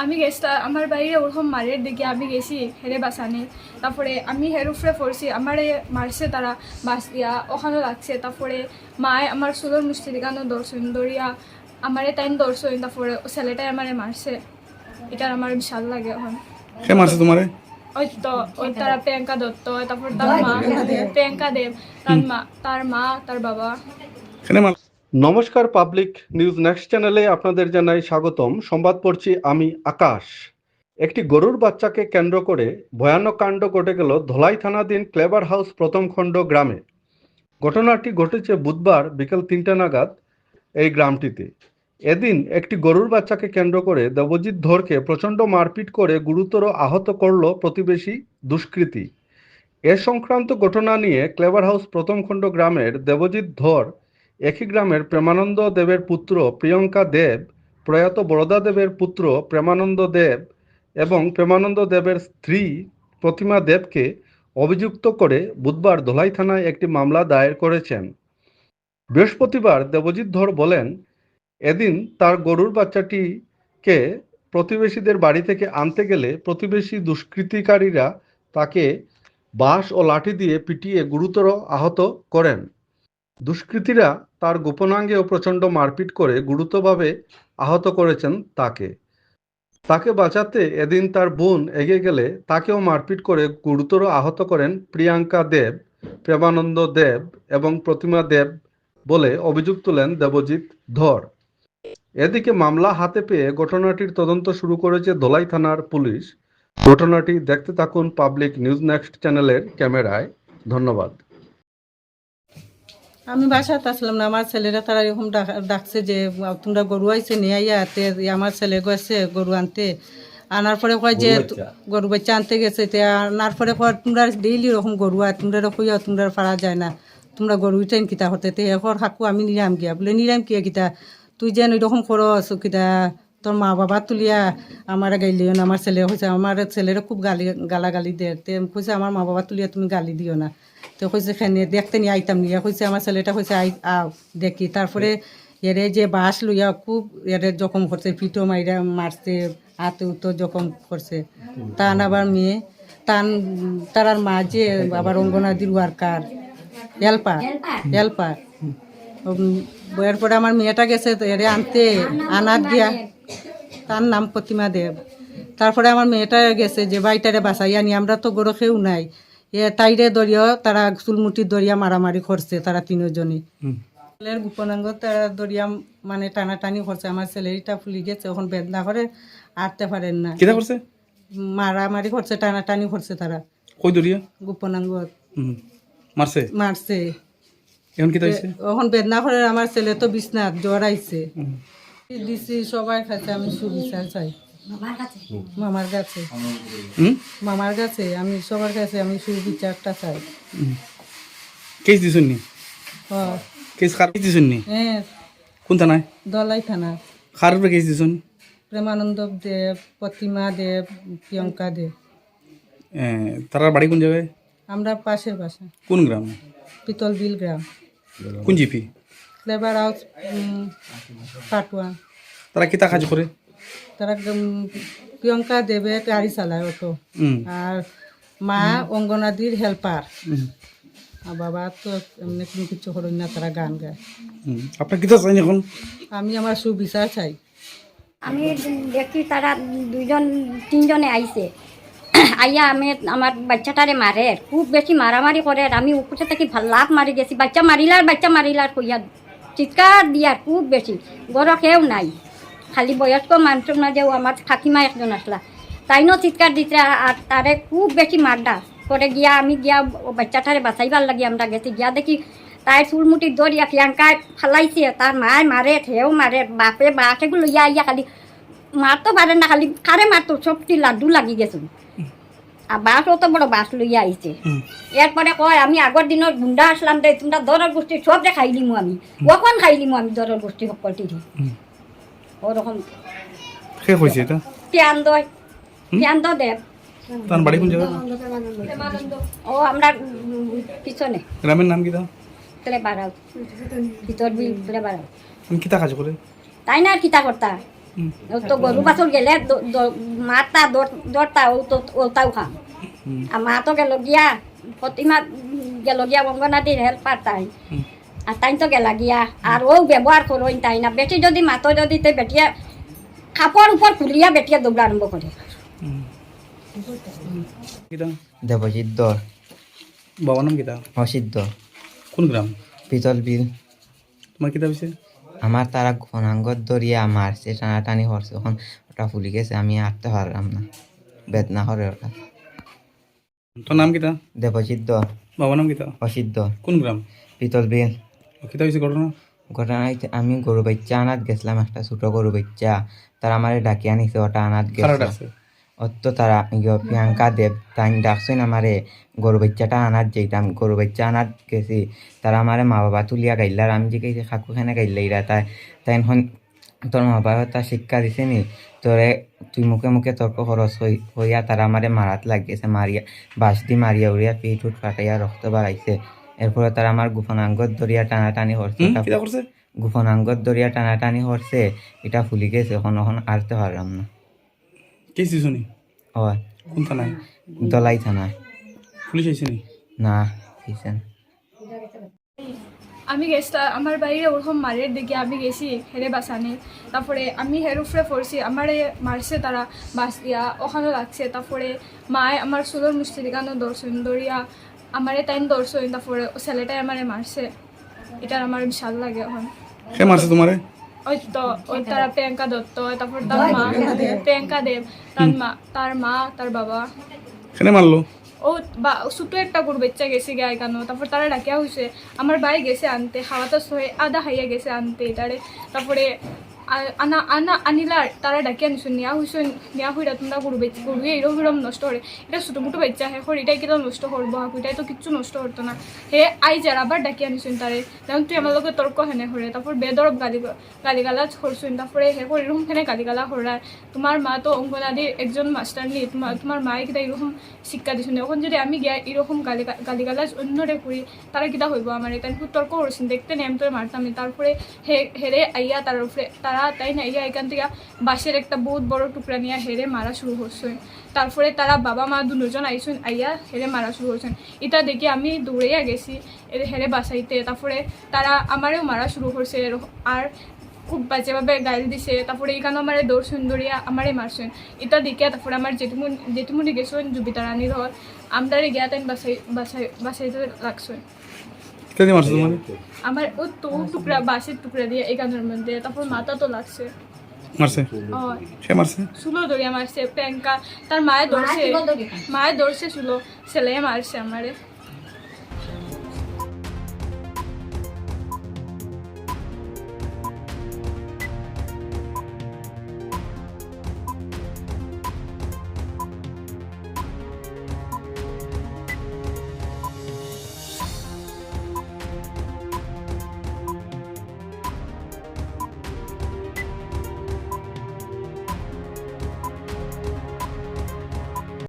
আমি গেছি আমার বাইরে ওরকম মারের দিকে আমি গেছি হেরে বাসানি, তারপরে আমি হের উপরে পড়ছি, আমারে মারছে তারা বাস দিয়া ওখানে লাগছে। তারপরে মায় আমার চুলোর মুষ্টি দিকানো দর্শন দরিয়া আমারে টাইম দর্শন, তারপরে ছেলেটাই আমারে মারছে। এটা আমার বিশাল লাগে এখন। কে মারছে তোমারে? ওই তো ওই তারা প্রিয়াঙ্কা দত্ত, তারপর তার মা প্রিয়াঙ্কা দেব, তার মা তার বাবা। কেন মার? নমস্কার, পাবলিক নিউজ নেক্সট চ্যানেলে আপনাদের জানাই স্বাগতম। সংবাদ পড়ছি আমি আকাশ। একটি গরুর বাচ্চাকে কেন্দ্র করে ভয়ানক কাণ্ড ঘটে গেল ধলাই থানাধীন ক্লেভার হাউস প্রথম খণ্ড গ্রামে। ঘটনাটি ঘটেছে বুধবার বিকেল 3টা নাগাদ এই গ্রামটিতে। এদিন একটি গরুর বাচ্চাকে কেন্দ্র করে দেবজিৎ ধরকে প্রচণ্ড মারপিট করে গুরুতর আহত করল প্রতিবেশী দুষ্কৃতী। এ সংক্রান্ত ঘটনা নিয়ে ক্লেভার হাউস প্রথম খণ্ড গ্রামের দেবজিৎ ধর একই গ্রামের প্রেমানন্দ দেবের পুত্র প্রিয়ঙ্কা দেব, প্রয়াত বরদা দেবের পুত্র প্রেমানন্দ দেব এবং প্রেমানন্দ দেবের স্ত্রী প্রতিমা দেবকে অভিযুক্ত করে বুধবার ধলাই থানায় একটি মামলা দায়ের করেছেন। বৃহস্পতিবার দেবজিৎ ধর বলেন, এদিন তার গরুর বাচ্চাটিকে প্রতিবেশীদের বাড়ি থেকে আনতে গেলে প্রতিবেশী দুষ্কৃতিকারীরা তাকে বাঁশ ও লাঠি দিয়ে পিটিয়ে গুরুতর আহত করেন। দুষ্কৃতীরা তার গোপনাঙ্গেও প্রচণ্ড মারপিট করে গুরুতরভাবে আহত করেছেন তাকে বাঁচাতে এদিন তার বোন এগিয়ে গেলে তাকেও মারপিট করে গুরুতর আহত করেন প্রিয়াঙ্কা দেব, প্রেমানন্দ দেব এবং প্রতিমা দেব বলে অভিযোগ তোলেন দেবজিৎ ধর। এদিকে মামলা হাতে পেয়ে ঘটনাটির তদন্ত শুরু করেছে ধলাই থানার পুলিশ। ঘটনাটি দেখতে থাকুন পাবলিক নিউজ নেক্সট চ্যানেলের ক্যামেরায়। ধন্যবাদ। আমি বাসাতে আসলাম না, আমার ছেলেরা তারা এরকম ডাকছে যে তোমরা গরু আইছে নিয়ে আইয়া হাতে। আমার ছেলে গেছে গরু আনতে, আনার পরে কয় যে গরু বাচ্চা আনতে গেছে। আনার পরে কয় তোমরা ডেইলি এরকম গরু আর তোমরা কইয়া তোমরা পারা যায় না, তোমরা গরু উঠেন কিতা হতে এখন হাকু আমি নিরাম গিয়া বলে নিরাম কিয়া কিতা তুই যেন ওইরকম করস কিতা তোর মা বাবা তুলিয়া আমার গাইলিও না। আমার ছেলে কইছে আমার ছেলেরা খুব গালাগালি দেয়, কইছে আমার মা বাবা তুলিয়া তুমি গালি দিও না। তো কইছে খেনে দেখতে নিয়ে আইতাম নিয়ে কইছে আমার ছেলেটা কইছে আও দেখি। তারপরে এরে যে বাঁশ লইয়া খুব এরে জখম করছে, পিঠো মাইরা মারছে, হাতে উতো জখম করছে। তান আবার মেয়ে তার মা যে আবার অঙ্গনাদির ওয়ার্কার হেল্পার এরপরে আমার মেয়েটা গেছে এরে আনতে, আনাত গিয়া তার নাম প্রতিমা দেব। তারপরে আমার মেয়েটা গেছে যে বাইটারে বাসাইয়া নিয়ে, আমরা তো গরু খেয়েও নাই, তাইরে দরিয়াও তারা চুলমুটি দরিয়া মারামারি করছে তারা তিনজনই। ছেলের গোপনাঙ্গ তারা দরিয়া মানে টানাটানি করছে, আমার ছেলেটা ফুলি গেছে এখন বেদনা করে আটতে পারেন না। কিটা করছে? মারামারি করছে, টানাটানি করছে তারা। কই দরিয়া? গোপনাঙ্গ মারছে। এখন কি হইছে? এখন বেদনা করে আমার ছেলে তো বিছনাত জ্বর আইছে। দিছি সবাই খাইছে, আমি সুবিচার চাই মামার কাছে আমি সবার কাছে আমি সুবিচারটা চাই। কেস দিছুননি? কেস কার দিছুননি? হ্যাঁ। কোন থানায়? ধলাই থানা। কার উপরে কেস দিছুন? প্রেমানন্দ দেব, প্রতিমা দেব, প্রিয়ঙ্কা দেব। তার বাড়ি কোন জায়গায়? আমরা পাশের বাসা। কোন গ্রাম? পিতল বিল গ্রাম। কোন জিপি? ক্লেভার হাউস কাটুয়া। তারা কিতা কাজ করে? তারা প্রিয়ঙ্কা দেবে গাড়ি চালায় অটো, আর মা অঙ্গনাদির হেল্পার, আর বাবা তো এমনি কোনো কিছু করেন না, তারা গান গায়। আপনার কিতা চাই এখন? আমি আমার সুবিচার চাই। আমি দেখি তারা তিনজনে আইছে, আইয়া আমি আমার বাচ্চাটারে মারে, খুব বেশি মারামারি করে। আমি উপরে থেকে লাভ মারি গেছি, বাচ্চা মারিলার কইয়া চিৎকার দিয়ার খুব বেশি। গড় কেউ নাই, খালি বয়স্ক মানুষ না যে আমার কাকিমা একজন আসলা, তাইনও চিৎকার দিতে। আর তারে খুব বেশি মারডা করে গিয়া আমি গিয়া বাচ্চাটারে বাঁচাইবার লাগি আমরা গেছি। গিয়া দেখি তাই চুলমুটি দরিয়া প্রিয়াঙ্কায় ফালাইছে, তার মায় মারে, ঠেও মারে, বাপে বা সেগুলো ইয়া খালি মারতে পারে না, খালি কারে মারতো সবটি লাড্ডু লাগি গেছে। আর বাস অত বড় বাস লইয়া আইছে। এরপরে কয় আমি আগর দিনের গুন্ডা আসলাম রে, তোমরা দরের গোষ্ঠী সব রে খাইলিমু আমি, কখন খাইলিমু আমি দরের গোষ্ঠী সকলটি ওরকম। প্রিয়ান্দ দেব। তার বাড়ি কোন জায়গা? ও আমরা পিছনে। গ্রামের নাম কি? ক্লেভার হাউস, ভিতর বিল ক্লেভার হাউস। কিতা কাজ করে? তাই না আর কিতা করতা, তো গরু বাছর গেলে মাতা দরটা ওটাও খাম আর মা তো গেল গিয়া প্রতিমা গেল গিয়া অঙ্গনাদির হেল্পার তাই আর তাই তো গেলা গিয়া আর ও ব্যবহার করোই তাই না বেটি যদি মাতো যদি তে বেটিয়া কাপড় উপর খুলিয়া বেটিয়া দৌড়া আরম্ভ করে কিতা দেবজিৎ দর বাবার নাম কিতা অসিদ্ধ কোন গ্রাম পিতল বিল তোমার কিতা হয়েছে আমার তারা ঘনাঙ্গত দরিয়া মারছে টানাটানি করছে এখন ওটা ফুলি গেছে আমি আটতে পারলাম না বেদনা করে ওটা তোর নাম কিতা দেবজিৎ দর বাবার নাম কিতা অসিদ্ধ কোন গ্রাম পিতল বিল কিতা হয়েছে ঘটনা ঘটনায় আমি গরু বাচ্চা আনাত গেছিলাম একটা ছোট গরু বাচ্চা তারা আমার ডাকিয়া নিছে ওটা আনাত কারা গেছে ডাকছে অত তারা প্রিয়াঙ্কা দেব তাই ডাকছেন আমারে গরু বাচ্চাটা আনাত যেতাম গরু বাচ্চা আনাত গেছি তারা আমারে মা বাবা তুলিয়া গাইলার আমি যে কেছি খাকু খানে গাইলাইরা তাই তাই এখন তোর মা বাবা তা শিক্ষা দিছে নি তোরে তুই মুখে মুখে তর্ক খরচ হইয়া তারা আমারে মারাত লাগিয়েছে মারিয়া বাঁশ দি মারিয়া উড়িয়া পিঠ উঠ ফাটাইয়া রক্ত বাড়াইছে এরপরে তারা আমার গোপনাঙ্গত দরিয়া টানাটানি করছে কিতা করছে গোপনাঙ্গত দরিয়া টানাটানি করছে এটা ফুলি গেছে এখন আরতে পারলাম না কেসি শুনি হয় কোন থানায় দলাই থানায় পুলিশ আইছে নি না হয়েছে না আমি গেছিলাম আমার বাইরে ওরকম মারের দিকে আমি গেছি হেরে বাসানে তারপরে আমি হের উপরে পড়ছি আমারে মারছে তারা বাস দিয়া ওখানে লাগছে তারপরে মায় আমার চুলোর মুষ্টি দিকানো দর্শন দরিয়া আমারে টাইম দর্শন তারপরে ছেলেটাই আমারে মারছে এটা আমার বিশাল লাগে এখন সে মারছে তোমারে ওই তো ওই তারা প্রিয়াঙ্কা দত্ত তারপর তার মা প্রিয়াঙ্কা দেব তার মা তার বাবা কেন মারলো ও বা ছোটো একটা গরু বাচ্চা গেছে গায়ে কেন তারপর তারা ডাকিয়া হয়েছে আমার ভাই গেছে আনতে খাওয়াতে সহে আধা খাইয়া গেছে আনতে এটারে তারপরে আনিলার তারা ডাকিয়া নিছো নিয়া হইরা তোমরা গরু এরম নষ্ট করে এটা ছোটো মোটো বাচ্চা হে হর এটাই কিটা নষ্ট করবো এটাই তো কিচ্ছু নষ্ট করতো না হে আইজার আবার ডাকিয়া নিছুন তারে যেমন তুই আমার লগে তর্ক হেনে হরে তারপর বেদরব গালিগালাজ করছুন তারপরে হে করে এরকম খেনে গালিগালা হরায় তোমার মা তো অঙ্গনাদির একজন মাস্টার নি তোমার মায়ে কিটা এরকম শিক্ষা দিছুন এখন যদি আমি গিয়া এরকম গালিগালাজ অন্যরে করি তারা কিটা হইব আমার তাই খুব তর্ক করছেন দেখতে নেই আমি তোর মারতাম তারপরে হেরে আইয়া তার উপরে তাই না ইয়া এখান থেকে বাঁশের একটা বহুত বড় টুকরা নিয়ে হেরে মারা শুরু করছেন তারপরে তারা বাবা মা দুজন আইসুন আইয়া হেরে মারা শুরু করছেন এটা দেখি আমি দৌড়াইয়া গেছি হেরে বাসাইতে তারপরে তারা আমারেও মারা শুরু করছে আর খুব বাজেভাবে গাইল দিছে তারপরে এইখানে আমার দৌড় সুন্দরিয়া আমারে মারছেন এটা দেখিয়া তারপরে আমার জেঠুমুনি গেছেন জুবিতা রানীর ঘর আমদারে গিয়া তাই বাসাইতে লাগছেন কিতা মারছে তোমারে আমার ও তো টুকরা বাঁশের টুকরা দিয়ে এখানের মধ্যে তারপর মাথা তো লাগছে মারছে সে মারছে চুলো ধরিয়া মারছে প্রিয়াঙ্কা তার মায়ে ধরছে চুলো ছেলে মারছে আমারে